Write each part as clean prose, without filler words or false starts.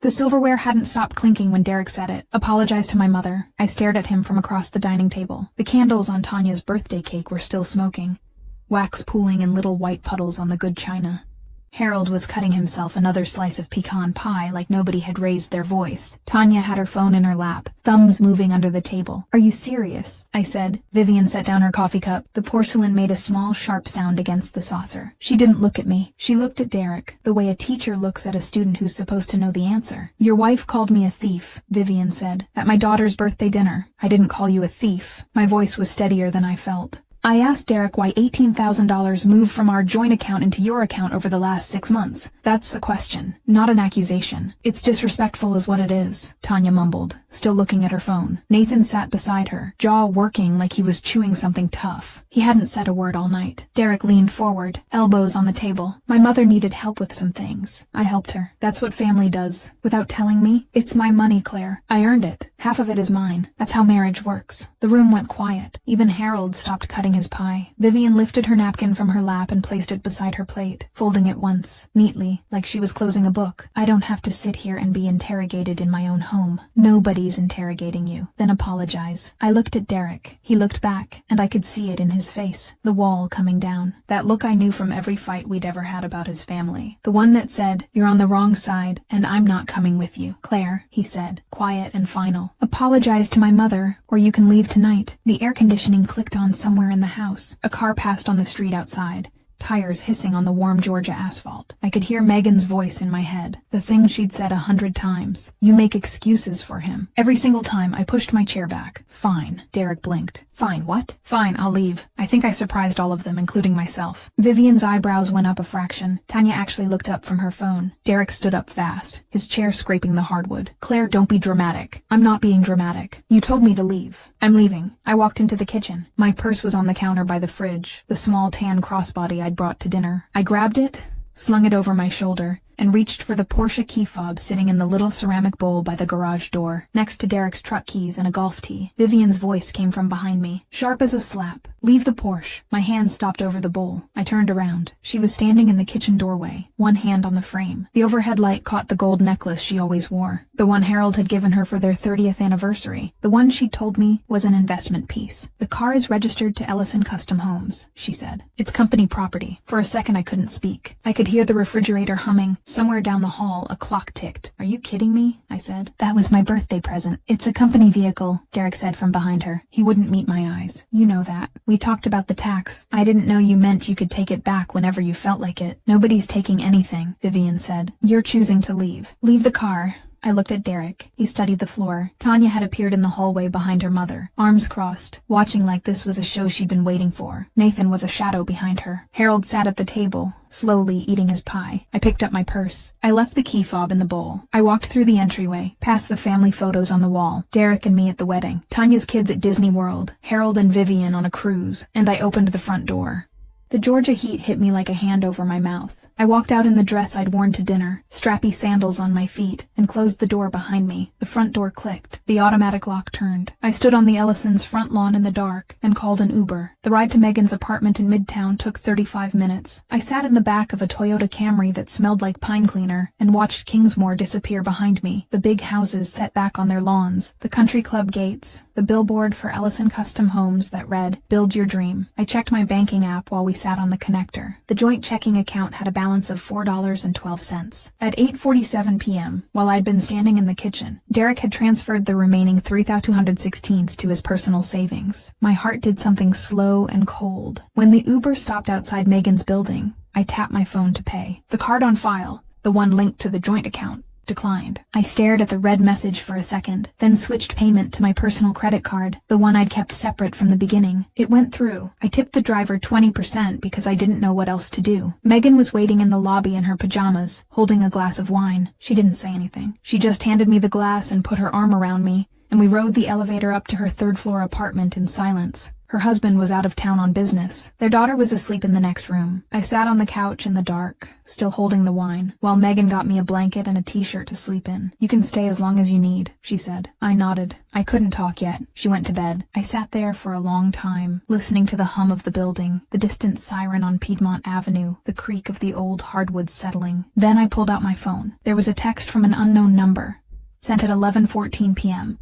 The silverware hadn't stopped clinking when Derek said it. Apologize to my mother. I stared at him from across the dining table. The candles on Tanya's birthday cake were still smoking, wax pooling in little white puddles on the good china. Harold was cutting himself another slice of pecan pie like nobody had raised their voice. Tanya had her phone in her lap, thumbs moving under the table. Are you serious? I said. Vivian set down her coffee cup. The porcelain made a small, sharp sound against the saucer. She didn't look at me. She looked at Derek, the way a teacher looks at a student who's supposed to know the answer. Your wife called me a thief, Vivian said, at my daughter's birthday dinner. I didn't call you a thief. My voice was steadier than I felt. I asked Derek why $18,000 moved from our joint account into your account over the last 6 months. That's a question, not an accusation. It's disrespectful is what it is, Tanya mumbled, still looking at her phone. Nathan sat beside her, jaw working like he was chewing something tough. He hadn't said a word all night. Derek leaned forward, elbows on the table. My mother needed help with some things. I helped her. That's what family does. Without telling me, it's my money, Claire. I earned it. Half of it is mine. That's how marriage works. The room went quiet. Even Harold stopped cutting his pie. Vivian lifted her napkin from her lap and placed it beside her plate, folding it once, neatly, like she was closing a book. I don't have to sit here and be interrogated in my own home. Nobody's interrogating you. Then apologize. I looked at Derek. He looked back, and I could see it in his face, the wall coming down. That look I knew from every fight we'd ever had about his family. The one that said, you're on the wrong side, and I'm not coming with you. Claire, he said, quiet and final. Apologize to my mother, or you can leave tonight. The air conditioning clicked on somewhere in the house. A car passed on the street outside, tires hissing on the warm Georgia asphalt. I could hear Megan's voice in my head, the thing she'd said 100 times. You make excuses for him. Every single time I pushed my chair back. Fine. Derek blinked. Fine, what? Fine, I'll leave. I think I surprised all of them, including myself. Vivian's eyebrows went up a fraction. Tanya actually looked up from her phone. Derek stood up fast, his chair scraping the hardwood. Claire, don't be dramatic. I'm not being dramatic. You told me to leave. I'm leaving. I walked into the kitchen. My purse was on the counter by the fridge, the small tan crossbody I'd brought to dinner. I grabbed it, slung it over my shoulder, and reached for the Porsche key fob sitting in the little ceramic bowl by the garage door, next to Derek's truck keys and a golf tee. Vivian's voice came from behind me, sharp as a slap. Leave the Porsche. My hand stopped over the bowl. I turned around. She was standing in the kitchen doorway, one hand on the frame. The overhead light caught the gold necklace she always wore, the one Harold had given her for their 30th anniversary, the one she'd told me was an investment piece. The car is registered to Ellison Custom Homes, she said. It's company property. For a second I couldn't speak. I could hear the refrigerator humming. Somewhere down the hall, a clock ticked. Are you kidding me? I said. That was my birthday present. It's a company vehicle, Derek said from behind her. He wouldn't meet my eyes. You know that. We talked about the tax. I didn't know you meant you could take it back whenever you felt like it. Nobody's taking anything, Vivian said. You're choosing to leave. Leave the car. I looked at Derek. He studied the floor. Tanya had appeared in the hallway behind her mother, arms crossed, watching like this was a show she'd been waiting for. Nathan was a shadow behind her. Harold sat at the table, slowly eating his pie. I picked up my purse. I left the key fob in the bowl. I walked through the entryway, past the family photos on the wall, Derek and me at the wedding, Tanya's kids at Disney World, Harold and Vivian on a cruise, and I opened the front door. The Georgia heat hit me like a hand over my mouth. I walked out in the dress I'd worn to dinner, strappy sandals on my feet, and closed the door behind me. The front door clicked. The automatic lock turned. I stood on the Ellison's front lawn in the dark and called an Uber. The ride to Megan's apartment in Midtown took 35 minutes. I sat in the back of a Toyota Camry that smelled like pine cleaner and watched Kingsmore disappear behind me, the big houses set back on their lawns, the country club gates, the billboard for Ellison Custom Homes that read, Build Your Dream. I checked my banking app while we sat on the connector. The joint checking account had a balance of $4.12. At 8:47 p.m., while I'd been standing in the kitchen, Derek had transferred the remaining 3,216 to his personal savings. My heart did something slow and cold. When the Uber stopped outside Megan's building, I tapped my phone to pay. The card on file, the one linked to the joint account, declined. I stared at the red message for a second, then switched payment to my personal credit card, the one I'd kept separate from the beginning. It went through. I tipped the driver 20% because I didn't know what else to do. Megan was waiting in the lobby in her pajamas, holding a glass of wine. She didn't say anything. She just handed me the glass and put her arm around me, and we rode the elevator up to her third-floor apartment in silence. Her husband was out of town on business. Their daughter was asleep in the next room. I sat on the couch in the dark, still holding the wine, while Megan got me a blanket and a t-shirt to sleep in. "You can stay as long as you need," she said. I nodded. I couldn't talk yet. She went to bed. I sat there for a long time, listening to the hum of the building, the distant siren on Piedmont Avenue, the creak of the old hardwoods settling. Then I pulled out my phone. There was a text from an unknown number, sent at 11:14 p.m.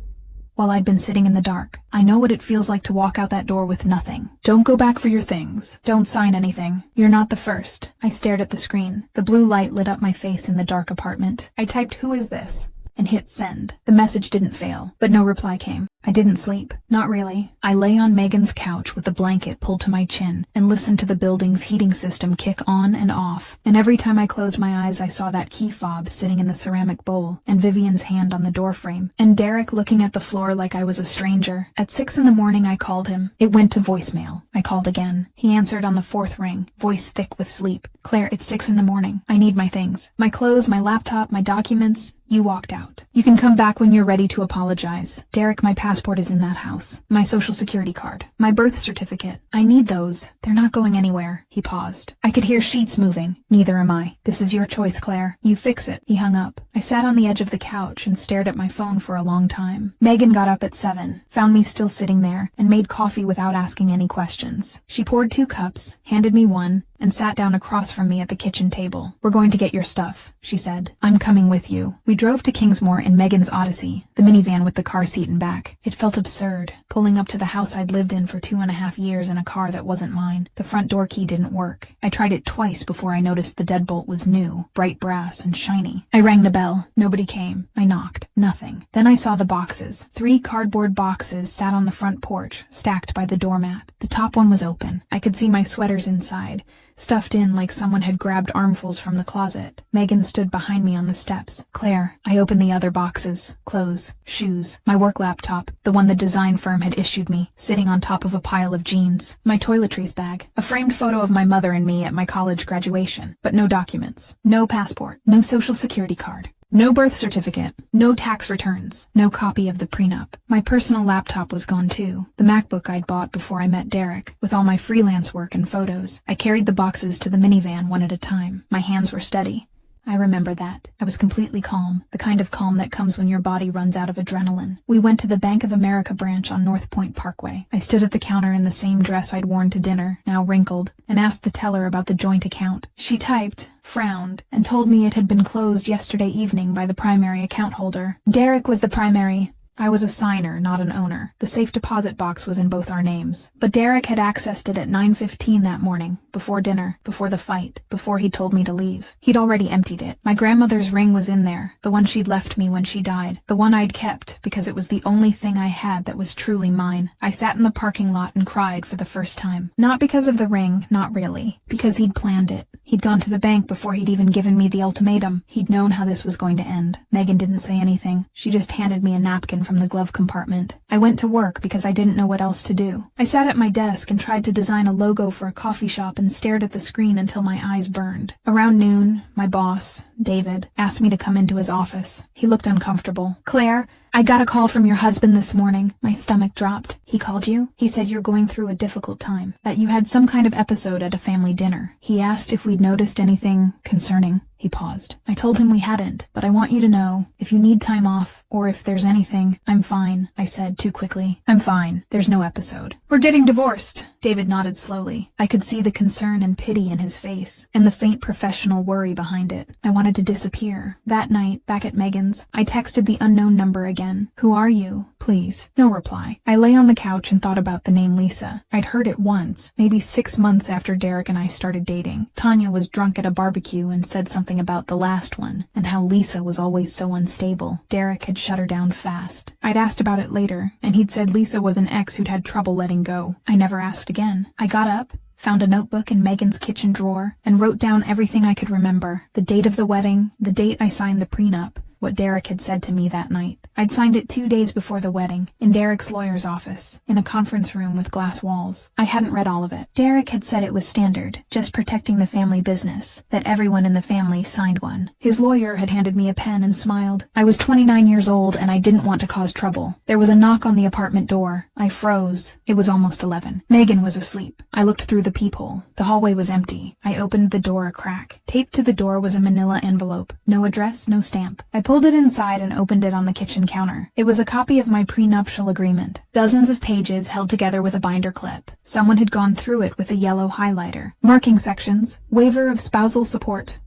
While I'd been sitting in the dark. "I know what it feels like to walk out that door with nothing. Don't go back for your things. Don't sign anything. You're not the first." I stared at the screen. The blue light lit up my face in the dark apartment. I typed, "Who is this?" and hit send. The message didn't fail, but no reply came. I didn't sleep. Not really. I lay on Megan's couch with the blanket pulled to my chin and listened to the building's heating system kick on and off. And every time I closed my eyes, I saw that key fob sitting in the ceramic bowl and Vivian's hand on the doorframe and Derek looking at the floor like I was a stranger. At 6 in the morning, I called him. It went to voicemail. I called again. He answered on the 4th ring, voice thick with sleep. "Claire, it's 6 in the morning. I need my things. My clothes, my laptop, my documents." You walked out. "You can come back when you're ready to apologize. Derek, my passport is in that house. My social security card. My birth certificate. I need those. They're not going anywhere." He paused. I could hear sheets moving. "Neither am I. This is your choice, Claire. You fix it." He hung up. I sat on the edge of the couch and stared at my phone for a long time. Megan got up at 7, found me still sitting there, and made coffee without asking any questions. She poured 2 cups, handed me one, and sat down across from me at the kitchen table. "We're going to get your stuff," she said. "I'm coming with you." We drove to Kingsmore in Megan's Odyssey, the minivan with the car seat and back. It felt absurd, pulling up to the house I'd lived in for 2.5 years in a car that wasn't mine. The front door key didn't work. I tried it twice before I noticed the deadbolt was new, bright brass and shiny. I rang the bell. Nobody came. I knocked. Nothing. Then I saw the boxes. 3 cardboard boxes sat on the front porch, stacked by the doormat. The top one was open. I could see my sweaters inside, stuffed in like someone had grabbed armfuls from the closet. Megan stood behind me on the steps. "Claire." I opened the other boxes. Clothes, shoes, my work laptop, the one the design firm had issued me, sitting on top of a pile of jeans, my toiletries bag, a framed photo of my mother and me at my college graduation, but no documents, no passport, no social security card. No birth certificate, no tax returns, no copy of the prenup. My personal laptop was gone too, the MacBook I'd bought before I met Derek, with all my freelance work and photos. I carried the boxes to the minivan one at a time. My hands were steady. I remember that. I was completely calm, the kind of calm that comes when your body runs out of adrenaline. We went to the Bank of America branch on North Point Parkway. I stood at the counter in the same dress I'd worn to dinner, now wrinkled, and asked the teller about the joint account. She typed, frowned, and told me it had been closed yesterday evening by the primary account holder. Derek was the primary. I was a signer, not an owner. The safe deposit box was in both our names. But Derek had accessed it at 9:15 that morning, before dinner, before the fight, before he told me to leave. He'd already emptied it. My grandmother's ring was in there, the one she'd left me when she died, the one I'd kept because it was the only thing I had that was truly mine. I sat in the parking lot and cried for the first time. Not because of the ring, not really. Because he'd planned it. He'd gone to the bank before he'd even given me the ultimatum. He'd known how this was going to end. Megan didn't say anything. She just handed me a napkin from the glove compartment. I went to work because I didn't know what else to do. I sat at my desk and tried to design a logo for a coffee shop and stared at the screen until my eyes burned. Around noon, my boss, David, asked me to come into his office. He looked uncomfortable. "Claire, I got a call from your husband this morning." My stomach dropped. "He called you?" "He said you're going through a difficult time, that you had some kind of episode at a family dinner. He asked if we'd noticed anything concerning." He paused. I told him we hadn't, but I want you to know, if you need time off, or if there's anything, I'm fine, I said too quickly. "I'm fine. There's no episode. We're getting divorced." David nodded slowly. I could see the concern and pity in his face, and the faint professional worry behind it. I wanted to disappear. That night, back at Megan's, I texted the unknown number again. "Who are you? Please." No reply. I lay on the couch and thought about the name Lisa. I'd heard it once, maybe 6 months after Derek and I started dating. Tanya was drunk at a barbecue and said something about the last one, and how Lisa was always so unstable. Derek had shut her down fast. I'd asked about it later, and he'd said Lisa was an ex who'd had trouble letting go. I never asked again. I got up, found a notebook in Megan's kitchen drawer, and wrote down everything I could remember. The date of the wedding, the date I signed the prenup, what Derek had said to me that night. I'd signed it 2 days before the wedding, in Derek's lawyer's office, in a conference room with glass walls. I hadn't read all of it. Derek had said it was standard, just protecting the family business, that everyone in the family signed one. His lawyer had handed me a pen and smiled. I was 29 years old and I didn't want to cause trouble. There was a knock on the apartment door. I froze. It was almost 11. Megan was asleep. I looked through the peephole. The hallway was empty. I opened the door a crack. Taped to the door was a manila envelope. No address, no stamp. I pulled it inside and opened it on the kitchen counter. It was a copy of my prenuptial agreement. Dozens of pages held together with a binder clip. Someone had gone through it with a yellow highlighter. Marking sections. Waiver of spousal support.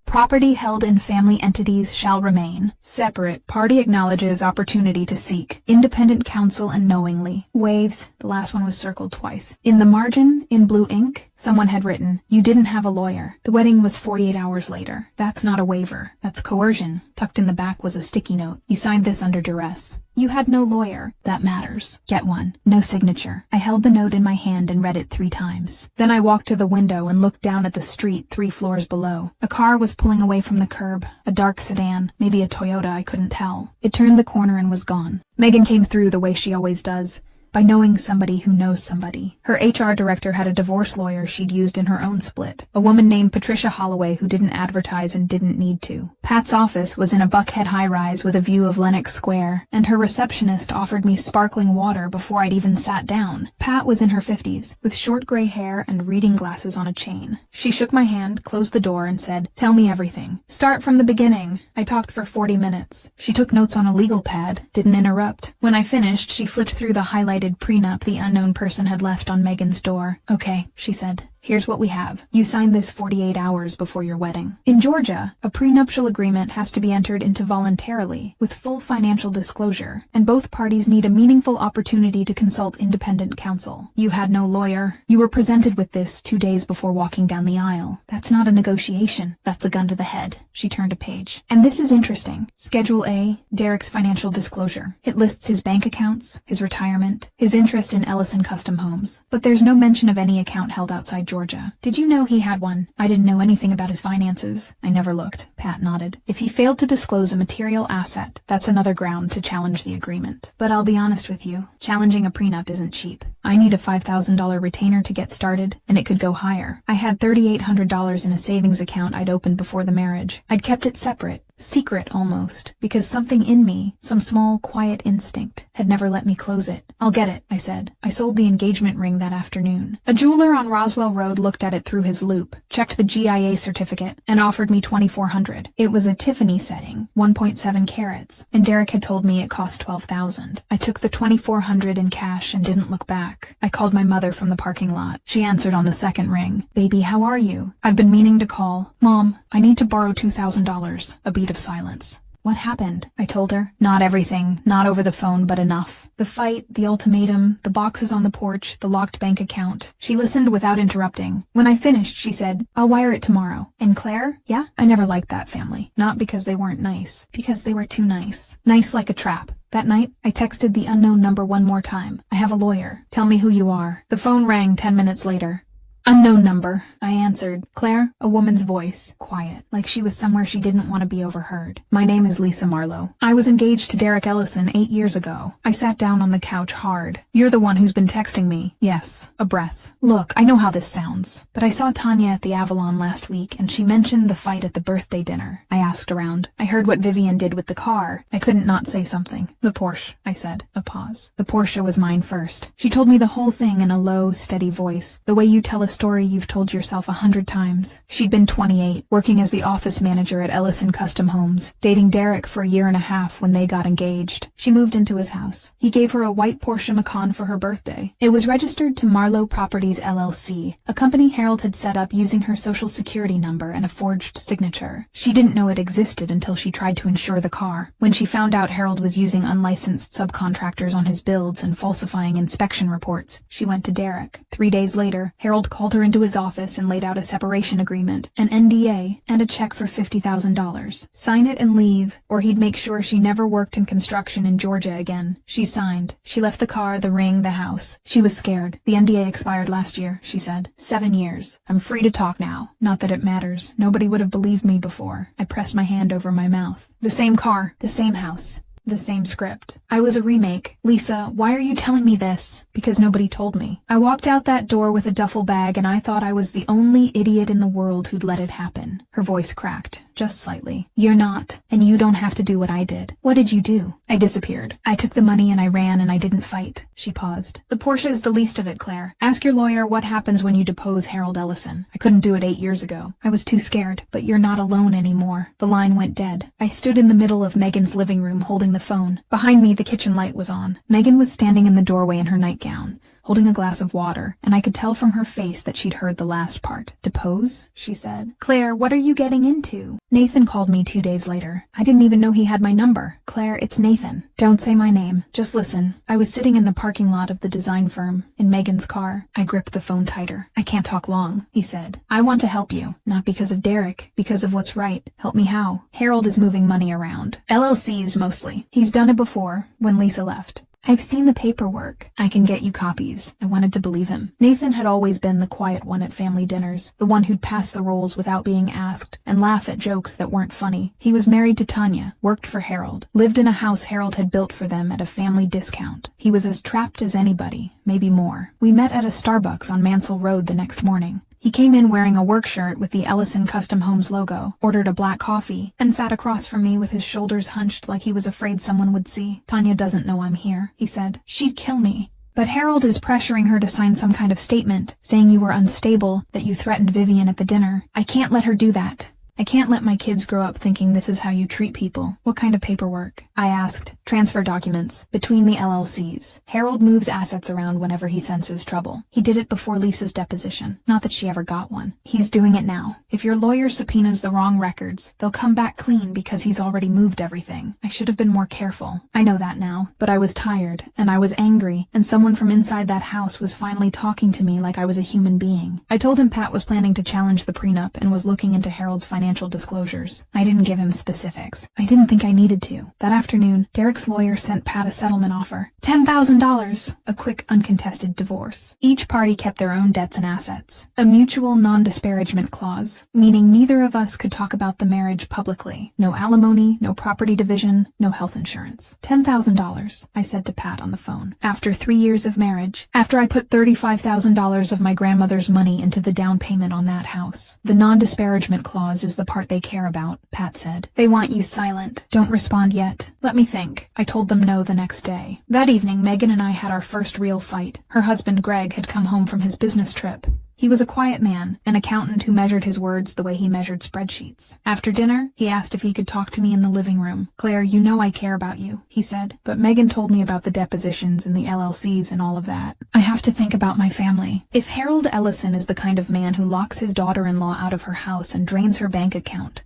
Property held in family entities shall remain separate. Party acknowledges opportunity to seek independent counsel and knowingly waives. The last one was circled twice. In the margin, in blue ink, someone had written, "You didn't have a lawyer." The wedding was 48 hours later. That's not a waiver. That's coercion. Tucked in the back was a sticky note. "You signed this under duress. You had no lawyer. That matters. Get one." No signature. I held the note in my hand and read it 3 times. Then I walked to the window and looked down at the street 3 floors below. A car was pulling away from the curb. A dark sedan, maybe a Toyota, I couldn't tell. It turned the corner and was gone. Megan came through the way she always does. By knowing somebody who knows somebody. Her HR director had a divorce lawyer she'd used in her own split. A woman named Patricia Holloway who didn't advertise and didn't need to. Pat's office was in a Buckhead high-rise with a view of Lenox Square, and her receptionist offered me sparkling water before I'd even sat down. Pat was in her 50s, with short gray hair and reading glasses on a chain. She shook my hand, closed the door, and said, "Tell me everything. Start from the beginning." I talked for 40 minutes. She took notes on a legal pad, didn't interrupt. When I finished, she flipped through the highlighted prenup the unknown person had left on Megan's door. "Okay," she said. "Here's what we have. You signed this 48 hours before your wedding. In Georgia, a prenuptial agreement has to be entered into voluntarily, with full financial disclosure, and both parties need a meaningful opportunity to consult independent counsel. You had no lawyer. You were presented with this 2 days before walking down the aisle. That's not a negotiation. That's a gun to the head." She turned a page. "And this is interesting. Schedule A, Derek's financial disclosure. It lists his bank accounts, his retirement, his interest in Ellison Custom Homes. But there's no mention of any account held outside Georgia. Did you know he had one?" I didn't know anything about his finances. I never looked. Pat nodded. "If he failed to disclose a material asset, that's another ground to challenge the agreement. But I'll be honest with you, challenging a prenup isn't cheap. I need a $5,000 retainer to get started, and it could go higher. I had $3,800 in a savings account I'd opened before the marriage. I'd kept it separate. Secret almost, because something in me, some small, quiet instinct, had never let me close it. "I'll get it," I said. I sold the engagement ring that afternoon. A jeweler on Roswell Road looked at it through his loupe, checked the GIA certificate, and offered me $2,400. It was a Tiffany setting, 1.7 carats, and Derek had told me it cost $12,000. I took the $2,400 in cash and didn't look back. I called my mother from the parking lot. She answered on the second ring. "Baby, how are you? I've been meaning to call. Mom, I need to borrow $2,000. A beat of silence. "What happened?" I told her. "Not everything, not over the phone, but enough. The fight, the ultimatum, the boxes on the porch, the locked bank account." She listened without interrupting. When I finished, she said, "I'll wire it tomorrow." "And Claire?" "Yeah?" I never liked that family. Not because they weren't nice. Because they were too nice. Nice like a trap. That night, I texted the unknown number one more time. "I have a lawyer. Tell me who you are." The phone rang 10 minutes later. "Unknown number." I answered. "Claire?" A woman's voice. Quiet, like she was somewhere she didn't want to be overheard. "My name is Lisa Marlowe. I was engaged to Derek Ellison 8 years ago." I sat down on the couch hard. "You're the one who's been texting me." "Yes." A breath. "Look, I know how this sounds, but I saw Tanya at the Avalon last week, and she mentioned the fight at the birthday dinner." I asked around. I heard what Vivian did with the car. I couldn't not say something. "The Porsche," I said. A pause. "The Porsche was mine first." She told me the whole thing in a low, steady voice, the way you tell a story you've told yourself 100 times. She'd been 28, working as the office manager at Ellison Custom Homes, dating Derek for a year and a half when they got engaged. She moved into his house. He gave her a white Porsche Macan for her birthday. It was registered to Marlowe Properties LLC, a company Harold had set up using her social security number and a forged signature. She didn't know it existed until she tried to insure the car. When she found out Harold was using unlicensed subcontractors on his builds and falsifying inspection reports, she went to Derek. 3 days later, Harold called called her into his office and laid out a separation agreement, an NDA, and a check for $50,000. Sign it and leave, or he'd make sure she never worked in construction in Georgia again. She signed. She left the car, the ring, the house. She was scared. The NDA expired last year, she said. 7 years. I'm free to talk now. Not that it matters. Nobody would have believed me before. I pressed my hand over my mouth. The same car, the same house. The same script. I was a remake. Lisa, why are you telling me this? Because nobody told me. I walked out that door with a duffel bag and I thought I was the only idiot in the world who'd let it happen. Her voice cracked, just slightly. You're not, and you don't have to do what I did. What did you do? I disappeared. I took the money and I ran and I didn't fight. She paused. The Porsche is the least of it, Claire. Ask your lawyer what happens when you depose Harold Ellison. I couldn't do it 8 years ago. I was too scared, but you're not alone anymore. The line went dead. I stood in the middle of Megan's living room holding the phone. Behind me, the kitchen light was on. Megan was standing in the doorway in her nightgown, holding a glass of water, and I could tell from her face that she'd heard the last part. Depose? She said. Claire, what are you getting into? Nathan called me 2 days later. I didn't even know he had my number. Claire, it's Nathan. Don't say my name. Just listen. I was sitting in the parking lot of the design firm, in Megan's car. I gripped the phone tighter. I can't talk long, he said. I want to help you. Not because of Derek, because of what's right. Help me how? Harold is moving money around. LLCs mostly. He's done it before, when Lisa left. I've seen the paperwork. I can get you copies. I wanted to believe him. Nathan had always been the quiet one at family dinners, the one who'd pass the rolls without being asked, and laugh at jokes that weren't funny. He was married to Tanya, worked for Harold, lived in a house Harold had built for them at a family discount. He was as trapped as anybody, maybe more. We met at a Starbucks on Mansell Road the next morning. He came in wearing a work shirt with the Ellison Custom Homes logo, ordered a black coffee, and sat across from me with his shoulders hunched like he was afraid someone would see. Tanya doesn't know I'm here, he said. She'd kill me. But Harold is pressuring her to sign some kind of statement, saying you were unstable, that you threatened Vivian at the dinner. I can't let her do that. I can't let my kids grow up thinking this is how you treat people. What kind of paperwork? I asked. Transfer documents. Between the LLCs. Harold moves assets around whenever he senses trouble. He did it before Lisa's deposition. Not that she ever got one. He's doing it now. If your lawyer subpoenas the wrong records, they'll come back clean because he's already moved everything. I should have been more careful. I know that now. But I was tired, and I was angry, and someone from inside that house was finally talking to me like I was a human being. I told him Pat was planning to challenge the prenup and was looking into Harold's financial disclosures. I didn't give him specifics. I didn't think I needed to. That afternoon, Derek's lawyer sent Pat a settlement offer. $10,000. A quick, uncontested divorce. Each party kept their own debts and assets. A mutual non-disparagement clause, meaning neither of us could talk about the marriage publicly. No alimony, no property division, no health insurance. $10,000, I said to Pat on the phone. After 3 years of marriage, after I put $35,000 of my grandmother's money into the down payment on that house. The non-disparagement clause is the part they care about, Pat said. They want you silent. Don't respond yet. Let me think. I told them no the next day. That evening, Megan and I had our first real fight. Her husband, Greg, had come home from his business trip. He was a quiet man, an accountant who measured his words the way he measured spreadsheets. After dinner, he asked if he could talk to me in the living room. Claire, you know I care about you, he said, but Megan told me about the depositions and the LLCs and all of that. I have to think about my family. If Harold Ellison is the kind of man who locks his daughter-in-law out of her house and drains her bank account,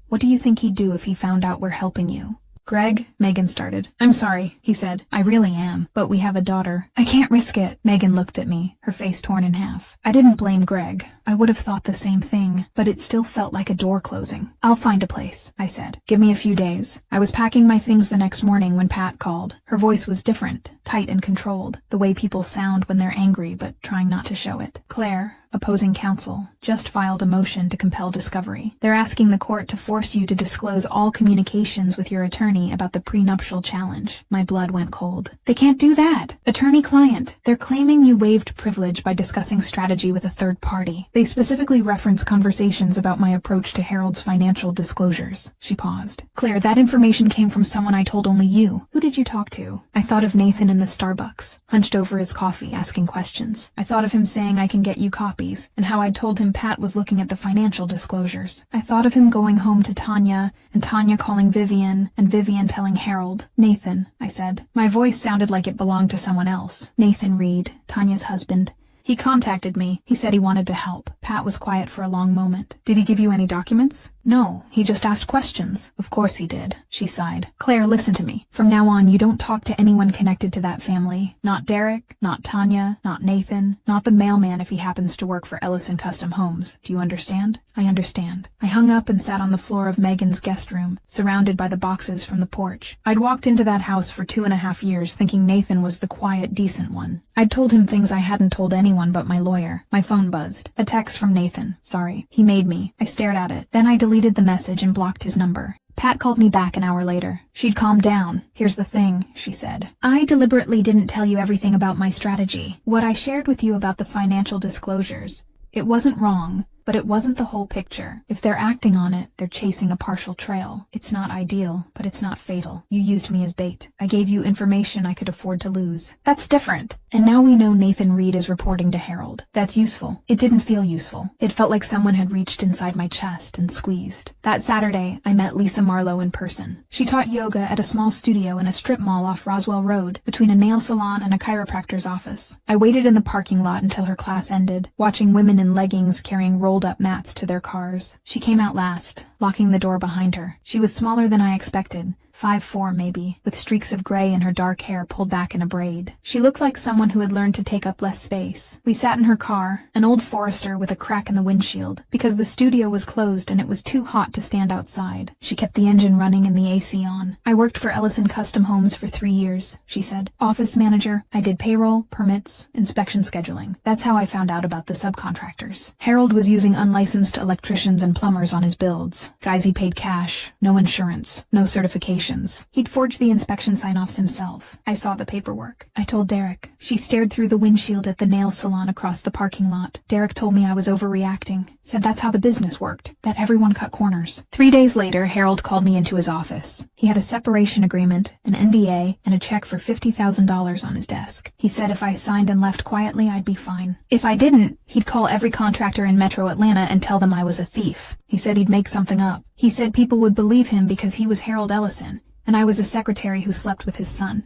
what do you think he'd do if he found out we're helping you? Greg, Megan started. I'm sorry, he said. I really am, but we have a daughter. I can't risk it. Megan looked at me, her face torn in half. I didn't blame Greg. I would have thought the same thing, but it still felt like a door closing. I'll find a place, I said. Give me a few days. I was packing my things the next morning when Pat called. Her voice was different, tight and controlled, the way people sound when they're angry but trying not to show it. Claire, opposing counsel, just filed a motion to compel discovery. They're asking the court to force you to disclose all communications with your attorney about the prenuptial challenge. My blood went cold. They can't do that. Attorney-client. They're claiming you waived privilege by discussing strategy with a third party. They specifically reference conversations about my approach to Harold's financial disclosures. She paused. Claire, that information came from someone I told only you. Who did you talk to? I thought of Nathan in the Starbucks, hunched over his coffee, asking questions. I thought of him saying I can get you copies, and how I'd told him Pat was looking at the financial disclosures. I thought of him going home to Tanya, and Tanya calling Vivian, and Vivian telling Harold. Nathan, I said. My voice sounded like it belonged to someone else. Nathan Reed, Tanya's husband. He contacted me. He said he wanted to help. Pat was quiet for a long moment. Did he give you any documents? No, he just asked questions. Of course he did, she sighed. Claire, listen to me. From now on, you don't talk to anyone connected to that family. Not Derek, not Tanya, not Nathan, not the mailman if he happens to work for Ellison Custom Homes. Do you understand? I understand. I hung up and sat on the floor of Megan's guest room, surrounded by the boxes from the porch. I'd walked into that house for 2.5 years thinking Nathan was the quiet, decent one. I'd told him things I hadn't told anyone but my lawyer. My phone buzzed. A text from Nathan. Sorry. He made me. I stared at it. Then I deleted the message and blocked his number. Pat called me back an hour later. She'd calmed down. Here's the thing, she said. I deliberately didn't tell you everything about my strategy. What I shared with you about the financial disclosures. It wasn't wrong, but it wasn't the whole picture. If they're acting on it, they're chasing a partial trail. It's not ideal, but it's not fatal. You used me as bait. I gave you information I could afford to lose. That's different. And now we know Nathan Reed is reporting to Harold. That's useful. It didn't feel useful. It felt like someone had reached inside my chest and squeezed. That Saturday, I met Lisa Marlowe in person. She taught yoga at a small studio in a strip mall off Roswell Road, between a nail salon and a chiropractor's office. I waited in the parking lot until her class ended, watching women in leggings carrying rolled-up mats to their cars. She came out last, locking the door behind her. She was smaller than I expected. 5'4" maybe, with streaks of gray in her dark hair pulled back in a braid. She looked like someone who had learned to take up less space. We sat in her car, an old Forester with a crack in the windshield, because the studio was closed and it was too hot to stand outside. She kept the engine running and the AC on. I worked for Ellison Custom Homes for 3 years, she said. Office manager. I did payroll, permits, inspection scheduling. That's how I found out about the subcontractors. Harold was using unlicensed electricians and plumbers on his builds. Guys he paid cash, no insurance, no certification. He'd forged the inspection sign-offs himself. I saw the paperwork. I told Derek. She stared through the windshield at the nail salon across the parking lot. Derek told me I was overreacting. Said that's how the business worked. That everyone cut corners. 3 days later, Harold called me into his office. He had a separation agreement, an NDA, and a check for $50,000 on his desk. He said if I signed and left quietly, I'd be fine. If I didn't, he'd call every contractor in Metro Atlanta and tell them I was a thief. He said he'd make something up. He said people would believe him because he was Harold Ellison, and I was a secretary who slept with his son.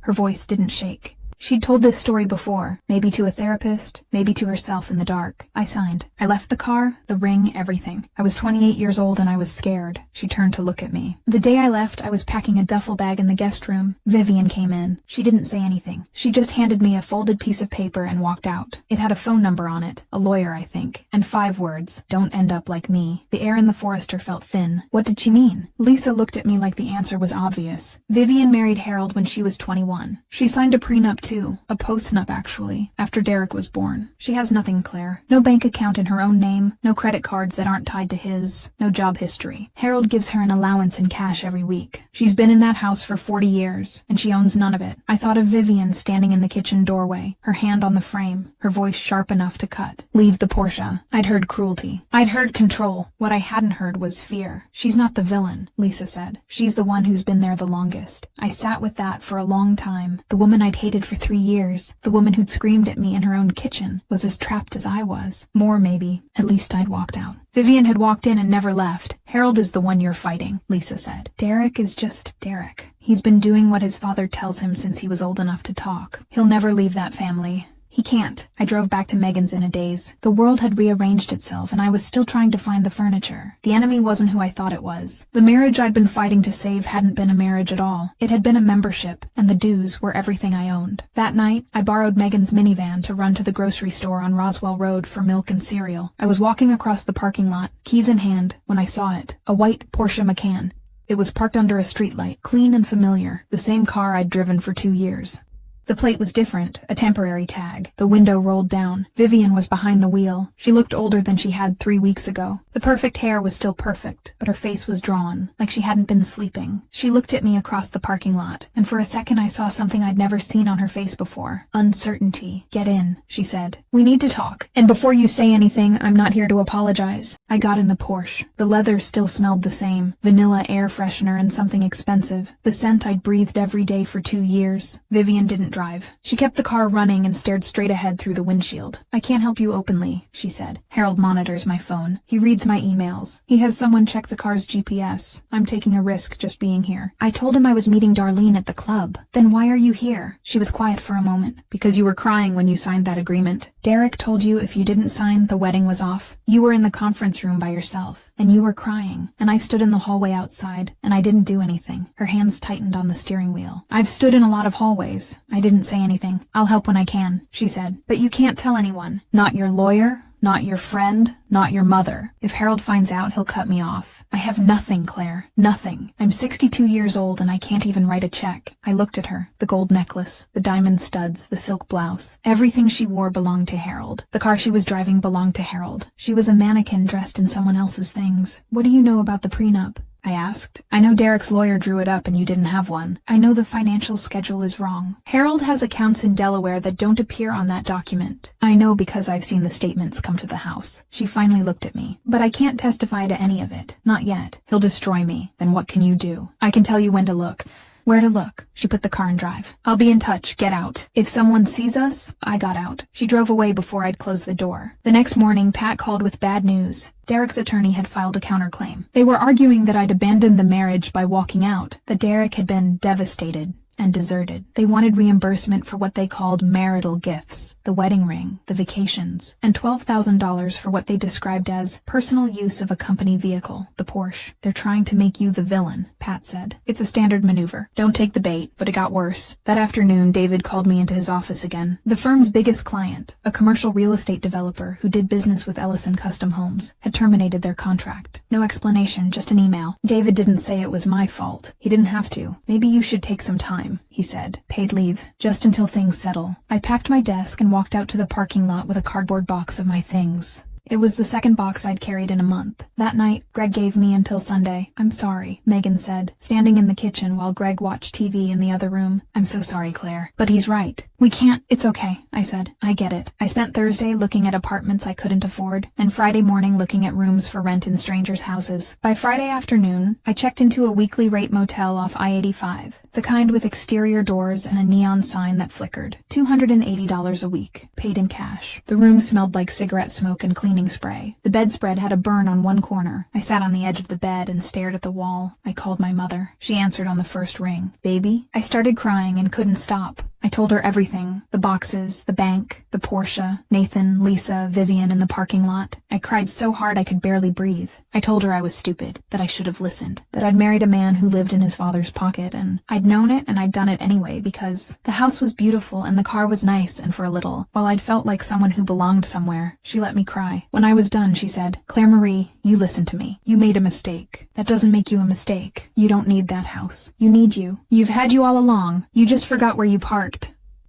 Her voice didn't shake. She'd told this story before, maybe to a therapist, maybe to herself in the dark. I signed. I left the car, the ring, everything. I was 28 years old and I was scared. She turned to look at me. The day I left, I was packing a duffel bag in the guest room. Vivian came in. She didn't say anything. She just handed me a folded piece of paper and walked out. It had a phone number on it, a lawyer, I think, and 5 words, "Don't end up like me." The air in the Forester felt thin. What did she mean? Lisa looked at me like the answer was obvious. Vivian married Harold when she was 21. She signed a prenup too, a postnup actually, after Derek was born. She has nothing, Claire. No bank account in her own name, no credit cards that aren't tied to his, no job history. Harold gives her an allowance in cash every week. She's been in that house for 40 years, and she owns none of it. I thought of Vivian standing in the kitchen doorway, her hand on the frame, her voice sharp enough to cut. Leave the Porsche. I'd heard cruelty. I'd heard control. What I hadn't heard was fear. She's not the villain, Lisa said. She's the one who's been there the longest. I sat with that for a long time. The woman I'd hated for 3 years, the woman who'd screamed at me in her own kitchen, was as trapped as I was. More maybe. At least I'd walked out. Vivian had walked in and never left. Harold is the one you're fighting, Lisa said. Derek is just Derek. He's been doing what his father tells him since he was old enough to talk. He'll never leave that family. He can't. I drove back to Megan's in a daze. The world had rearranged itself, and I was still trying to find the furniture. The enemy wasn't who I thought it was. The marriage I'd been fighting to save hadn't been a marriage at all. It had been a membership, and the dues were everything I owned. That night, I borrowed Megan's minivan to run to the grocery store on Roswell Road for milk and cereal. I was walking across the parking lot, keys in hand, when I saw it. A white Porsche Macan. It was parked under a streetlight, clean and familiar, the same car I'd driven for 2 years. The plate was different, a temporary tag. The window rolled down. Vivian was behind the wheel. She looked older than she had 3 weeks ago. The perfect hair was still perfect, but her face was drawn, like she hadn't been sleeping. She looked at me across the parking lot, and for a second I saw something I'd never seen on her face before. Uncertainty. Get in, she said. We need to talk. And before you say anything, I'm not here to apologize. I got in the Porsche. The leather still smelled the same. Vanilla air freshener and something expensive. The scent I'd breathed every day for 2 years. Vivian didn't drive. She kept the car running and stared straight ahead through the windshield. I can't help you openly, she said. Harold monitors my phone. He reads my emails. He has someone check the car's GPS. I'm taking a risk just being here. I told him I was meeting Darlene at the club. Then why are you here? She was quiet for a moment. Because you were crying when you signed that agreement. Derek told you if you didn't sign, the wedding was off. You were in the conference room by yourself, and you were crying, and I stood in the hallway outside, and I didn't do anything. Her hands tightened on the steering wheel. I've stood in a lot of hallways. I didn't say anything. I'll help when I can, she said. But you can't tell anyone. Not your lawyer, not your friend, not your mother. If Harold finds out, he'll cut me off. I have nothing, Claire. Nothing. I'm 62 years old and I can't even write a check. I looked at her. The gold necklace, the diamond studs, the silk blouse. Everything she wore belonged to Harold. The car she was driving belonged to Harold. She was a mannequin dressed in someone else's things. What do you know about the prenup? I asked. I know Derek's lawyer drew it up and you didn't have one. I know the financial schedule is wrong. Harold has accounts in Delaware that don't appear on that document. I know because I've seen the statements come to the house. She finally looked at me. But I can't testify to any of it. Not yet. He'll destroy me. Then what can you do? I can tell you when to look. Where to look? She put the car in drive. I'll be in touch. Get out. If someone sees us, I got out. She drove away before I'd closed the door. The next morning, Pat called with bad news. Derek's attorney had filed a counterclaim. They were arguing that I'd abandoned the marriage by walking out, that Derek had been devastated and deserted. They wanted reimbursement for what they called marital gifts, the wedding ring, the vacations, and $12,000 for what they described as personal use of a company vehicle, the Porsche. They're trying to make you the villain, Pat said. It's a standard maneuver. Don't take the bait, but it got worse. That afternoon, David called me into his office again. The firm's biggest client, a commercial real estate developer who did business with Ellison Custom Homes, had terminated their contract. No explanation, just an email. David didn't say it was my fault. He didn't have to. Maybe you should take some time, he said. Paid leave, just until things settle. I packed my desk and walked out to the parking lot with a cardboard box of my things. It was the second box I'd carried in a month. That night, Greg gave me until Sunday. I'm sorry, Megan said, standing in the kitchen while Greg watched TV in the other room. I'm so sorry, Claire. But he's right. We can't. It's okay, I said. I get it. I spent Thursday looking at apartments I couldn't afford, and Friday morning looking at rooms for rent in strangers' houses. By Friday afternoon, I checked into a weekly rate motel off I-85, the kind with exterior doors and a neon sign that flickered. $280 a week, paid in cash. The room smelled like cigarette smoke and cleaning spray. The bedspread had a burn on one corner. I sat on the edge of the bed and stared at the wall. I called my mother. She answered on the first ring. Baby? I started crying and couldn't stop. I told her everything. The boxes, the bank, the Porsche, Nathan, Lisa, Vivian in the parking lot. I cried so hard I could barely breathe. I told her I was stupid, that I should have listened, that I'd married a man who lived in his father's pocket, and I'd known it and I'd done it anyway because the house was beautiful and the car was nice, and for a little, while I'd felt like someone who belonged somewhere, she let me cry. When I was done, she said, Claire Marie, you listen to me. You made a mistake. That doesn't make you a mistake. You don't need that house. You need you. You've had you all along. You just forgot where you parked.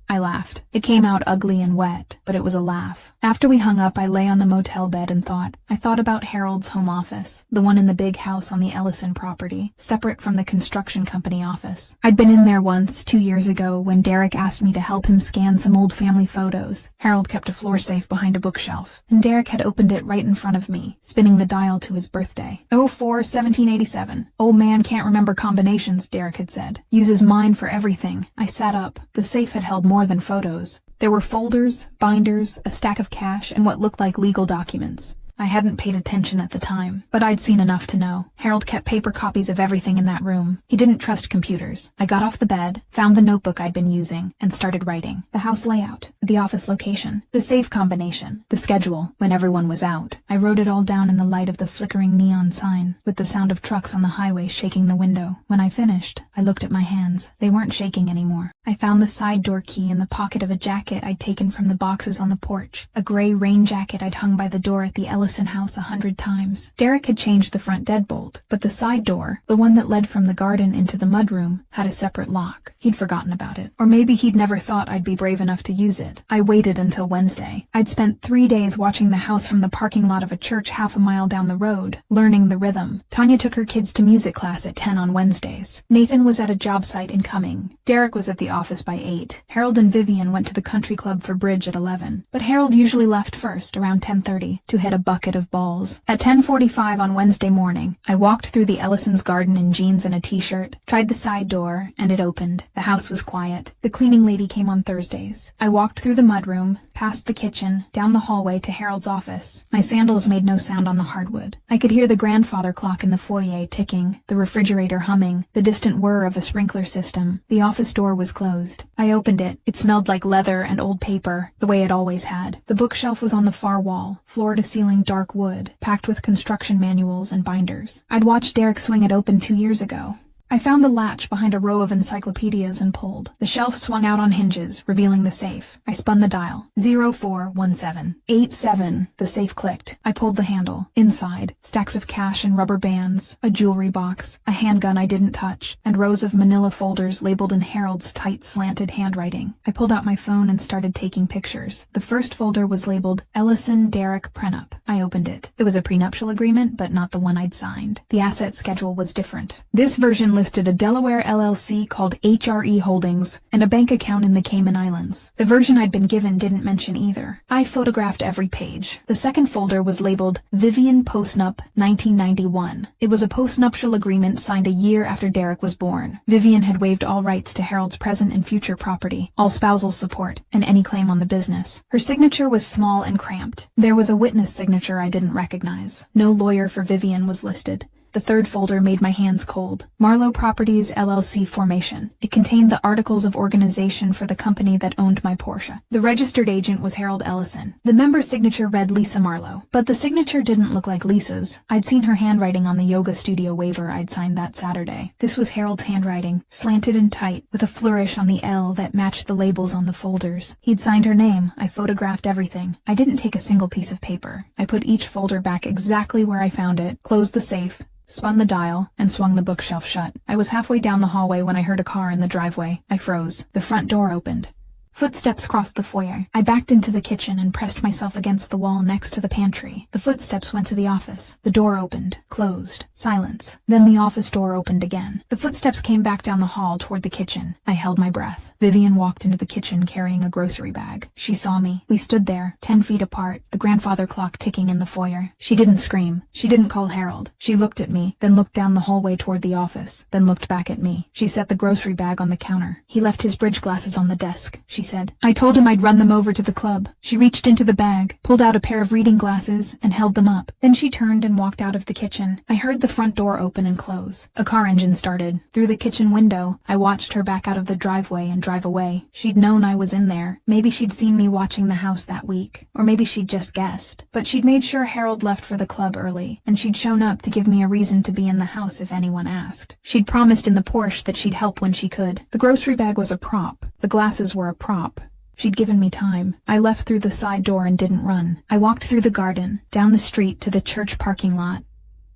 I laughed. It came out ugly and wet, but it was a laugh. After we hung up, I lay on the motel bed and thought. I thought about Harold's home office, the one in the big house on the Ellison property, separate from the construction company office. I'd been in there once, 2 years ago, when Derek asked me to help him scan some old family photos. Harold kept a floor safe behind a bookshelf, and Derek had opened it right in front of me, spinning the dial to his birthday. 04-1787. Old man can't remember combinations, Derek had said. Uses mind for everything. I sat up. The safe had held more than photos. There were folders, binders, a stack of cash, and what looked like legal documents. I hadn't paid attention at the time, but I'd seen enough to know. Harold kept paper copies of everything in that room. He didn't trust computers. I got off the bed, found the notebook I'd been using, and started writing. The house layout, the office location, the safe combination, the schedule, when everyone was out. I wrote it all down in the light of the flickering neon sign, with the sound of trucks on the highway shaking the window. When I finished, I looked at my hands. They weren't shaking anymore. I found the side door key in the pocket of a jacket I'd taken from the boxes on the porch, a gray rain jacket I'd hung by the door at the Ellison house 100 times. Derek had changed the front deadbolt, but the side door, the one that led from the garden into the mudroom, had a separate lock. He'd forgotten about it. Or maybe he'd never thought I'd be brave enough to use it. I waited until Wednesday. I'd spent 3 days watching the house from the parking lot of a church half a mile down the road, learning the rhythm. Tanya took her kids to music class at 10 on Wednesdays. Nathan was was at a job site in Cumming. Derek was at the office by 8. Harold and Vivian went to the country club for bridge at 11. But Harold usually left first, around 10:30, to hit a bucket of balls. At 10:45 on Wednesday morning, I walked through the Ellisons' garden in jeans and a t-shirt, tried the side door, and it opened. The house was quiet. The cleaning lady came on Thursdays. I walked through the mudroom, past the kitchen, down the hallway to Harold's office. My sandals made no sound on the hardwood. I could hear the grandfather clock in the foyer ticking, the refrigerator humming, the distant whir of a sprinkler system. The office door was closed. I opened it. It smelled like leather and old paper, the way it always had. The bookshelf was on the far wall, floor-to-ceiling dark wood, packed with construction manuals and binders. I'd watched Derek swing it open 2 years ago. I found the latch behind a row of encyclopedias and pulled. The shelf swung out on hinges, revealing the safe. I spun the dial. 041787. The safe clicked. I pulled the handle. Inside, stacks of cash and rubber bands, a jewelry box, a handgun I didn't touch, and rows of manila folders labeled in Harold's tight, slanted handwriting. I pulled out my phone and started taking pictures. The first folder was labeled Ellison Derek Prenup. I opened it. It was a prenuptial agreement, but not the one I'd signed. The asset schedule was different. This version listed a Delaware LLC called HRE Holdings and a bank account in the Cayman Islands. The version I'd been given didn't mention either. I photographed every page. The second folder was labeled Vivian Postnup 1991. It was a postnuptial agreement signed a year after Derek was born. Vivian had waived all rights to Harold's present and future property, all spousal support, and any claim on the business. Her signature was small and cramped. There was a witness signature I didn't recognize. No lawyer for Vivian was listed. The third folder made my hands cold. Marlowe Properties LLC formation. It contained the articles of organization for the company that owned my Porsche. The registered agent was Harold Ellison. The member signature read Lisa Marlowe, but the signature didn't look like Lisa's. I'd seen her handwriting on the yoga studio waiver I'd signed that Saturday. This was Harold's handwriting, slanted and tight, with a flourish on the L that matched the labels on the folders. He'd signed her name. I photographed everything. I didn't take a single piece of paper. I put each folder back exactly where I found it, closed the safe, spun the dial, and swung the bookshelf shut. I was halfway down the hallway when I heard a car in the driveway. I froze. The front door opened. Footsteps crossed the foyer. I backed into the kitchen and pressed myself against the wall next to the pantry. The footsteps went to the office. The door opened, closed, silence. Then the office door opened again. The footsteps came back down the hall toward the kitchen. I held my breath. Vivian walked into the kitchen carrying a grocery bag. She saw me. We stood there, 10 feet apart, the grandfather clock ticking in the foyer. She didn't scream. She didn't call Harold. She looked at me, then looked down the hallway toward the office, then looked back at me. She set the grocery bag on the counter. He left his bridge glasses on the desk, she said. I told him I'd run them over to the club. She reached into the bag, pulled out a pair of reading glasses, and held them up. Then she turned and walked out of the kitchen. I heard the front door open and close. A car engine started. Through the kitchen window, I watched her back out of the driveway and drive away. She'd known I was in there. Maybe she'd seen me watching the house that week. Or maybe she'd just guessed. But she'd made sure Harold left for the club early, and she'd shown up to give me a reason to be in the house if anyone asked. She'd promised in the Porsche that she'd help when she could. The grocery bag was a prop. The glasses were a prop. She'd given me time. I left through the side door and didn't run. I walked through the garden, down the street to the church parking lot,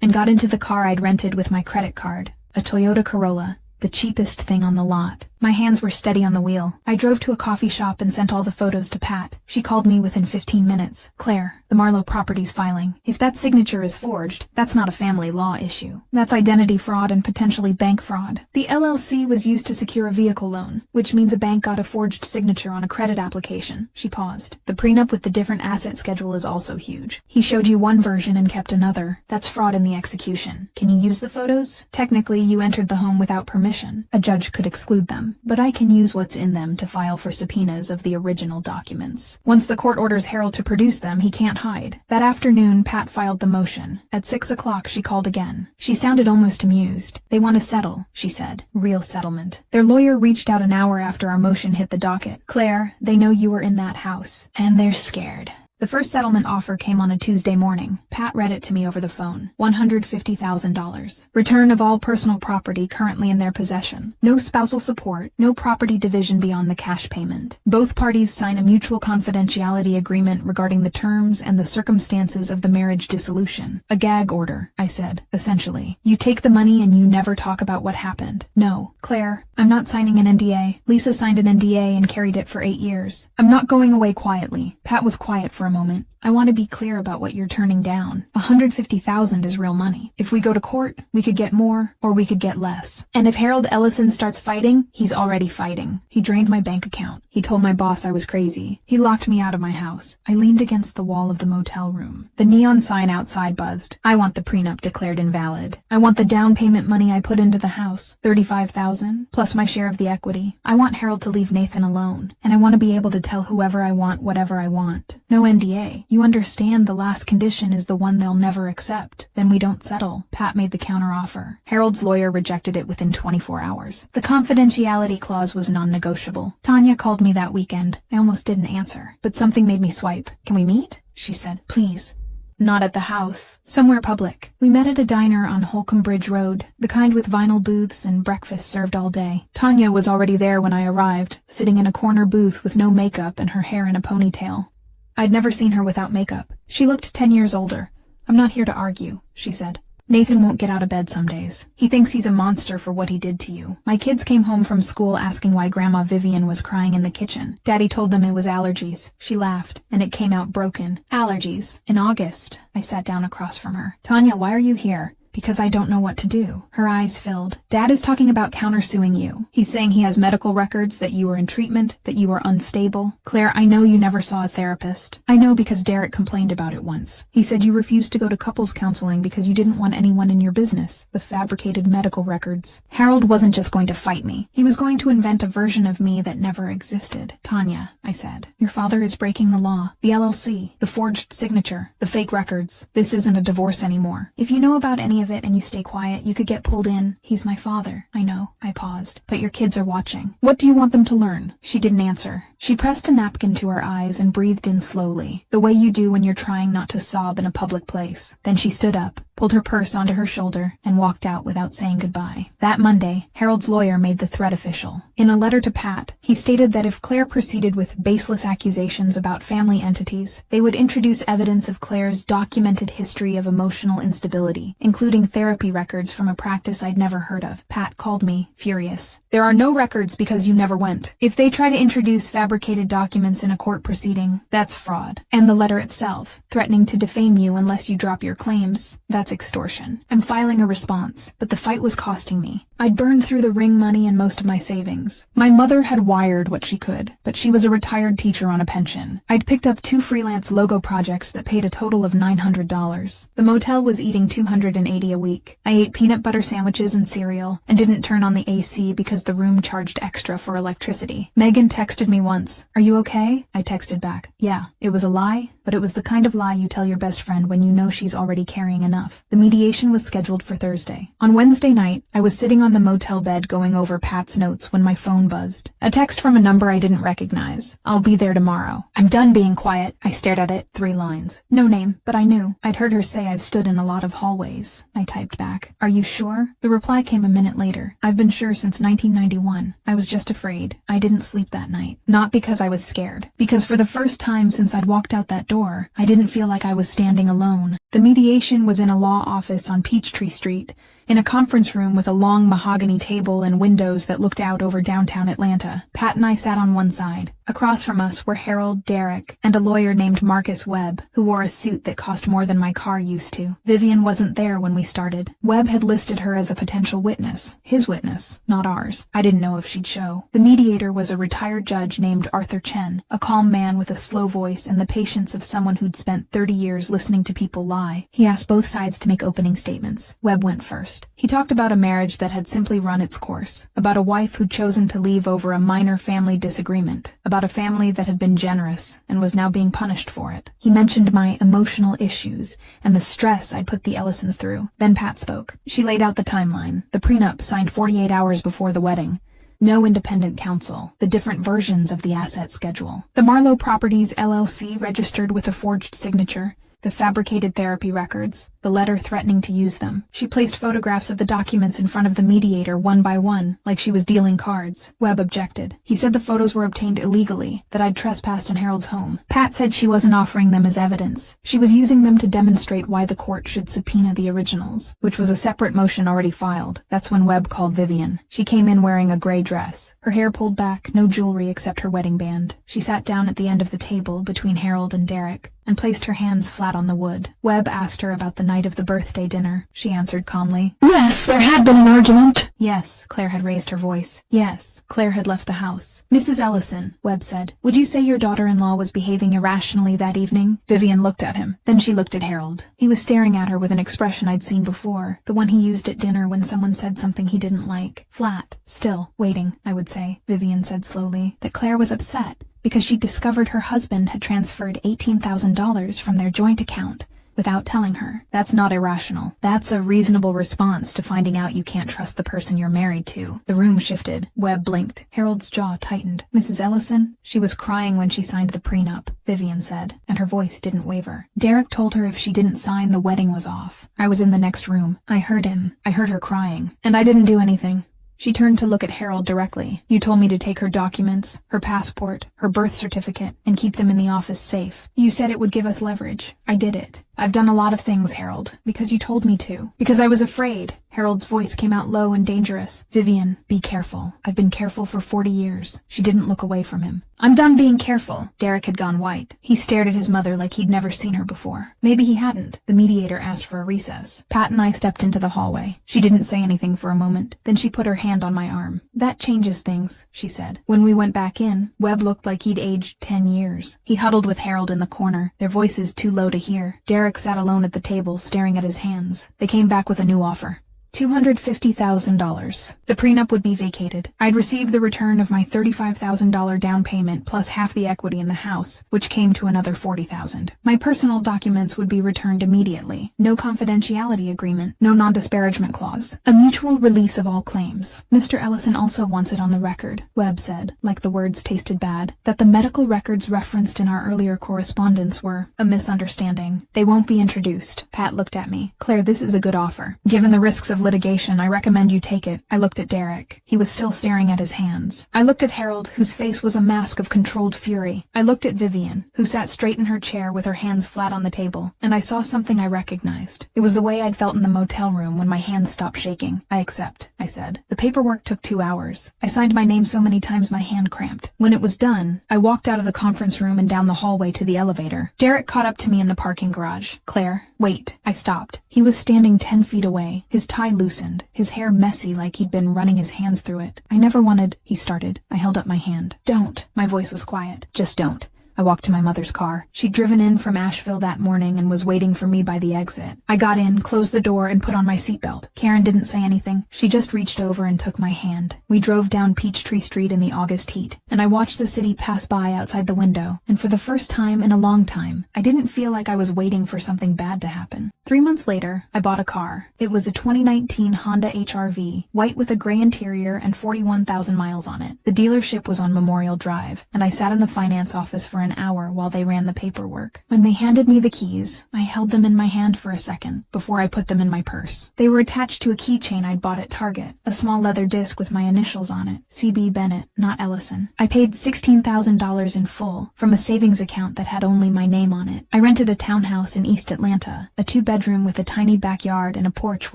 and got into the car I'd rented with my credit card, a Toyota Corolla, the cheapest thing on the lot. My hands were steady on the wheel. I drove to a coffee shop and sent all the photos to Pat. She called me within 15 minutes. Claire, the Marlowe Properties filing. If that signature is forged, that's not a family law issue. That's identity fraud and potentially bank fraud. The LLC was used to secure a vehicle loan, which means a bank got a forged signature on a credit application. She paused. The prenup with the different asset schedule is also huge. He showed you one version and kept another. That's fraud in the execution. Can you use the photos? Technically, you entered the home without permission. A judge could exclude them. But I can use what's in them to file for subpoenas of the original documents. Once the court orders Harold to produce them, he can't hide. That afternoon, Pat filed the motion. At 6 o'clock, she called again. She sounded almost amused. They want to settle, she said. Real settlement. Their lawyer reached out an hour after our motion hit the docket. Claire, they know you were in that house, and they're scared. The first settlement offer came on a Tuesday morning. Pat read it to me over the phone. $150,000. Return of all personal property currently in their possession. No spousal support. No property division beyond the cash payment. Both parties sign a mutual confidentiality agreement regarding the terms and the circumstances of the marriage dissolution. A gag order, I said, essentially. You take the money and you never talk about what happened. No, Claire, I'm not signing an NDA. Lisa signed an NDA and carried it for 8 years. I'm not going away quietly. Pat was quiet for for a moment. I want to be clear about what you're turning down. $150,000 is real money. If we go to court, we could get more, or we could get less. And if Harold Ellison starts fighting, he's already fighting. He drained my bank account. He told my boss I was crazy. He locked me out of my house. I leaned against the wall of the motel room. The neon sign outside buzzed. I want the prenup declared invalid. I want the down payment money I put into the house, $35,000, plus my share of the equity. I want Harold to leave Nathan alone, and I want to be able to tell whoever I want whatever I want. No NDA. You understand the last condition is the one they'll never accept. Then we don't settle. Pat made the counteroffer. Harold's lawyer rejected it within 24 hours. The confidentiality clause was non-negotiable. Tanya called me that weekend. I almost didn't answer, but something made me swipe. Can we meet? She said. Please. Not at the house. Somewhere public. We met at a diner on Holcomb Bridge Road, the kind with vinyl booths and breakfast served all day. Tanya was already there when I arrived, sitting in a corner booth with no makeup and her hair in a ponytail. I'd never seen her without makeup. She looked 10 years older. I'm not here to argue, she said. Nathan won't get out of bed some days. He thinks he's a monster for what he did to you. My kids came home from school asking why Grandma Vivian was crying in the kitchen. Daddy told them it was allergies. She laughed, and it came out broken. Allergies. In August. I sat down across from her. Tanya, why are you here? Because I don't know what to do. Her eyes filled. Dad is talking about countersuing you. He's saying he has medical records, that you were in treatment, that you were unstable. Claire, I know you never saw a therapist. I know because Derek complained about it once. He said you refused to go to couples counseling because you didn't want anyone in your business. The fabricated medical records. Harold wasn't just going to fight me. He was going to invent a version of me that never existed. Tanya, I said, your father is breaking the law. The LLC, the forged signature, the fake records. This isn't a divorce anymore. If you know about any of it and you stay quiet, you could get pulled in. He's my father. I know. I paused. But your kids are watching. What do you want them to learn? She didn't answer. She pressed a napkin to her eyes and breathed in slowly, the way you do when you're trying not to sob in a public place. Then she stood up, pulled her purse onto her shoulder, and walked out without saying goodbye. That Monday, Harold's lawyer made the threat official. In a letter to Pat, he stated that if Claire proceeded with baseless accusations about family entities, they would introduce evidence of Claire's documented history of emotional instability, including therapy records from a practice I'd never heard of. Pat called me, furious. There are no records because you never went. If they try to introduce fabricated documents in a court proceeding, that's fraud. And the letter itself, threatening to defame you unless you drop your claims, that's extortion. I'm filing a response, but the fight was costing me. I'd burned through the ring money and most of my savings. My mother had wired what she could, but she was a retired teacher on a pension. I'd picked up 2 freelance logo projects that paid a total of $900. The motel was eating $280 a week. I ate peanut butter sandwiches and cereal, and didn't turn on the AC because the room charged extra for electricity. Megan texted me once, "Are you okay?" I texted back, "Yeah." It was a lie, but it was the kind of lie you tell your best friend when you know she's already carrying enough. The mediation was scheduled for Thursday. On Wednesday night, I was sitting on the motel bed going over Pat's notes when my phone buzzed. A text from a number I didn't recognize. "I'll be there tomorrow." "I'm done being quiet." I stared at it, 3 lines. No name, but I knew. I'd heard her say I've stood in a lot of hallways. I typed back, "Are you sure?" The reply came a minute later. "I've been sure since 1991. I was just afraid. I didn't sleep that night. Not because I was scared. Because for the first time since I'd walked out that door, I didn't feel like I was standing alone." The mediation was in a law office on Peachtree Street, in a conference room with a long mahogany table and windows that looked out over downtown Atlanta. Pat and I sat on one side. Across from us were Harold, Derek, and a lawyer named Marcus Webb, who wore a suit that cost more than my car used to. Vivian wasn't there when we started. Webb had listed her as a potential witness. His witness, not ours. I didn't know if she'd show. The mediator was a retired judge named Arthur Chen, a calm man with a slow voice and the patience of someone who'd spent 30 years listening to people lie. He asked both sides to make opening statements. Webb went first. He talked about a marriage that had simply run its course, about a wife who'd chosen to leave over a minor family disagreement, about a family that had been generous and was now being punished for it. He mentioned my emotional issues and the stress I'd put the Ellisons through. Then Pat spoke. She laid out the timeline. The prenup signed 48 hours before the wedding. No independent counsel. The different versions of the asset schedule. The Marlowe Properties LLC registered with a forged signature. The fabricated therapy records, the letter threatening to use them. She placed photographs of the documents in front of the mediator one by one, like she was dealing cards. Webb objected. He said the photos were obtained illegally, that I'd trespassed in Harold's home. Pat said she wasn't offering them as evidence. She was using them to demonstrate why the court should subpoena the originals, which was a separate motion already filed. That's when Webb called Vivian. She came in wearing a gray dress, her hair pulled back, no jewelry except her wedding band. She sat down at the end of the table between Harold and Derek. and placed her hands flat on the wood. Webb asked her about the night of the birthday dinner. She answered calmly. Yes, there had been an argument. Yes, Claire had raised her voice. Yes, Claire had left the house. Mrs. Ellison, Webb said, would you say your daughter-in-law was behaving irrationally that evening? Vivian looked at him. Then she looked at Harold. He was staring at her with an expression I'd seen before, the one he used at dinner when someone said something he didn't like. Flat, still, waiting, I would say, Vivian said slowly, that Claire was upset because she'd discovered her husband had transferred $18,000 from their joint account without telling her. That's not irrational. That's a reasonable response to finding out you can't trust the person you're married to. The room shifted. Webb blinked. Harold's jaw tightened. Mrs. Ellison? She was crying when she signed the prenup, Vivian said, and her voice didn't waver. Derek told her if she didn't sign, the wedding was off. I was in the next room. I heard him. I heard her crying. And I didn't do anything. She turned to look at Harold directly. You told me to take her documents, her passport, her birth certificate, and keep them in the office safe. You said it would give us leverage. I did it. I've done a lot of things, Harold, because you told me to. Because I was afraid. Harold's voice came out low and dangerous. Vivian, be careful. I've been careful for 40 years. She didn't look away from him. I'm done being careful. Derek had gone white. He stared at his mother like he'd never seen her before. Maybe he hadn't. The mediator asked for a recess. Pat and I stepped into the hallway. She didn't say anything for a moment. Then she put her hand on my arm. That changes things, she said. When we went back in, Webb looked like he'd aged 10 years. He huddled with Harold in the corner, their voices too low to hear. Derek sat alone at the table, staring at his hands. They came back with a new offer. $250,000. The prenup would be vacated. I'd receive the return of my $35,000 down payment plus half the equity in the house, which came to another $40,000. My personal documents would be returned immediately. No confidentiality agreement, no non-disparagement clause. A mutual release of all claims. Mr. Ellison also wants it on the record, Webb said, like the words tasted bad, that the medical records referenced in our earlier correspondence were a misunderstanding. They won't be introduced. Pat looked at me. Claire, this is a good offer. Given the risks of litigation, I recommend you take it. I looked at Derek. He was still staring at his hands. I looked at Harold, whose face was a mask of controlled fury. I looked at Vivian, who sat straight in her chair with her hands flat on the table, and I saw something I recognized. It was the way I'd felt in the motel room when my hands stopped shaking. I accept, I said. The paperwork took 2 hours. I signed my name so many times my hand cramped. When it was done, I walked out of the conference room and down the hallway to the elevator. Derek caught up to me in the parking garage. Claire, wait. I stopped. He was standing 10 feet away, his tie loosened, his hair messy like he'd been running his hands through it. I never wanted, he started. I held up my hand. Don't. My voice was quiet. Just don't. I walked to my mother's car. She'd driven in from Asheville that morning and was waiting for me by the exit. I got in, closed the door, and put on my seatbelt. Karen didn't say anything. She just reached over and took my hand. We drove down Peachtree Street in the August heat, and I watched the city pass by outside the window, and for the first time in a long time, I didn't feel like I was waiting for something bad to happen. 3 months later, I bought a car. It was a 2019 Honda HR-V, white with a gray interior and 41,000 miles on it. The dealership was on Memorial Drive, and I sat in the finance office for an hour while they ran the paperwork. When they handed me the keys, I held them in my hand for a second before I put them in my purse. They were attached to a keychain I'd bought at Target, a small leather disc with my initials on it, C.B. Bennett, not Ellison. I paid $16,000 in full from a savings account that had only my name on it. I rented a townhouse in East Atlanta, a 2-bedroom with a tiny backyard and a porch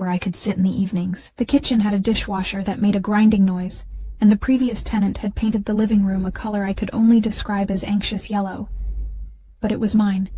where I could sit in the evenings. The kitchen had a dishwasher that made a grinding noise, and the previous tenant had painted the living room a color I could only describe as anxious yellow. But it was mine.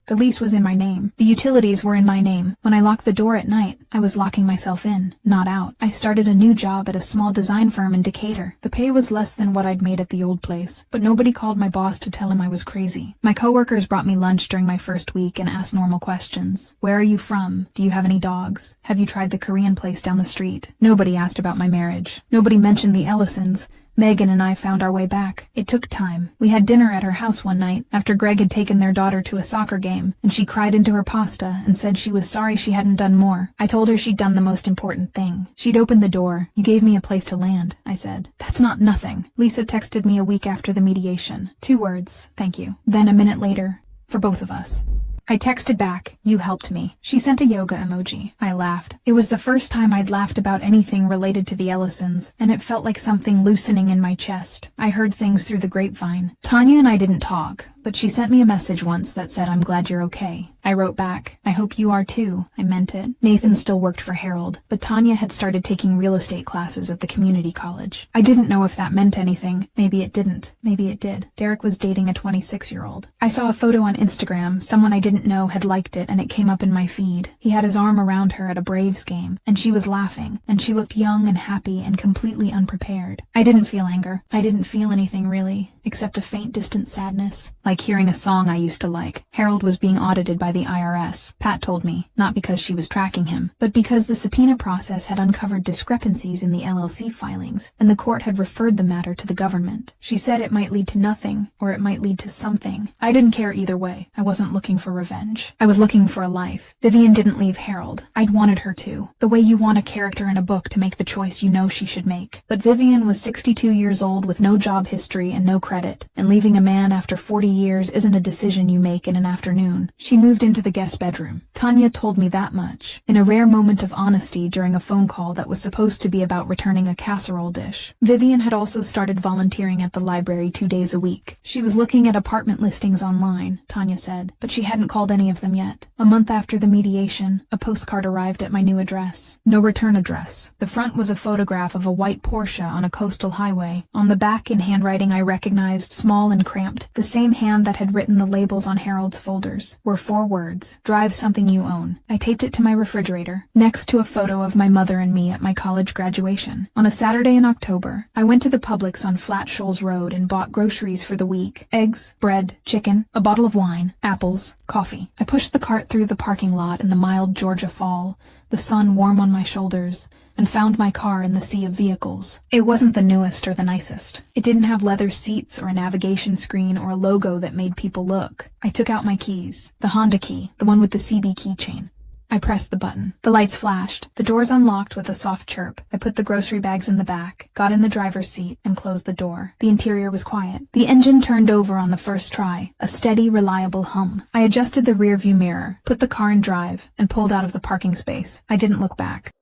The lease was in my name. The utilities were in my name. When I locked the door at night, I was locking myself in, not out. I started a new job at a small design firm in Decatur. The pay was less than what I'd made at the old place, but nobody called my boss to tell him I was crazy. My coworkers brought me lunch during my first week and asked normal questions. Where are you from? Do you have any dogs? Have you tried the Korean place down the street? Nobody asked about my marriage. Nobody mentioned the Ellisons. Megan and I found our way back. It took time. We had dinner at her house one night after Greg had taken their daughter to a soccer game, and she cried into her pasta and said she was sorry she hadn't done more. I told her she'd done the most important thing. She'd opened the door. You gave me a place to land, I said. That's not nothing. Lisa texted me a week after the mediation. 2 words, thank you. Then a minute later, for both of us. I texted back, you helped me. She sent a yoga emoji. I laughed. It was the first time I'd laughed about anything related to the Ellisons, and it felt like something loosening in my chest. I heard things through the grapevine. Tanya and I didn't talk. but she sent me a message once that said, "I'm glad you're okay." I wrote back, "I hope you are too." I meant it. Nathan still worked for Harold, but Tanya had started taking real estate classes at the community college. I didn't know if that meant anything. Maybe it didn't. Maybe it did. Derek was dating a 26-year-old. I saw a photo on Instagram. Someone I didn't know had liked it, and it came up in my feed. He had his arm around her at a Braves game, and she was laughing, and she looked young and happy and completely unprepared. I didn't feel anger. I didn't feel anything really, except a faint distant sadness, like hearing a song I used to like. Harold was being audited by the IRS, Pat told me, not because she was tracking him, but because the subpoena process had uncovered discrepancies in the LLC filings, and the court had referred the matter to the government. She said it might lead to nothing, or it might lead to something. I didn't care either way. I wasn't looking for revenge. I was looking for a life. Vivian didn't leave Harold. I'd wanted her to. The way you want a character in a book to make the choice you know she should make. But Vivian was 62 years old with no job history and no credit, and leaving a man after 40 years isn't a decision you make in an afternoon. She moved into the guest bedroom. Tanya told me that much, in a rare moment of honesty during a phone call that was supposed to be about returning a casserole dish. Vivian had also started volunteering at the library 2 days a week. She was looking at apartment listings online, Tanya said, but she hadn't called any of them yet. A month after the mediation, a postcard arrived at my new address. No return address. The front was a photograph of a white Porsche on a coastal highway. On the back, in handwriting I recognized, small and cramped, the same hand that had written the labels on Harold's folders, were 4 words: "Drive something you own." I taped it to my refrigerator, next to a photo of my mother and me at my college graduation. On a Saturday in October, I went to the Publix on Flat Shoals Road and bought groceries for the week: eggs, bread, chicken, a bottle of wine, apples, coffee. I pushed the cart through the parking lot in the mild Georgia fall, the sun warm on my shoulders, and found my car in the sea of vehicles. It wasn't the newest or the nicest. It didn't have leather seats or a navigation screen or a logo that made people look. I took out my keys, the Honda key, the one with the CB keychain. I pressed the button. The lights flashed. The doors unlocked with a soft chirp. I put the grocery bags in the back, got in the driver's seat, and closed the door. The interior was quiet. The engine turned over on the first try, a steady, reliable hum. I adjusted the rear view mirror, put the car in drive, and pulled out of the parking space. I didn't look back.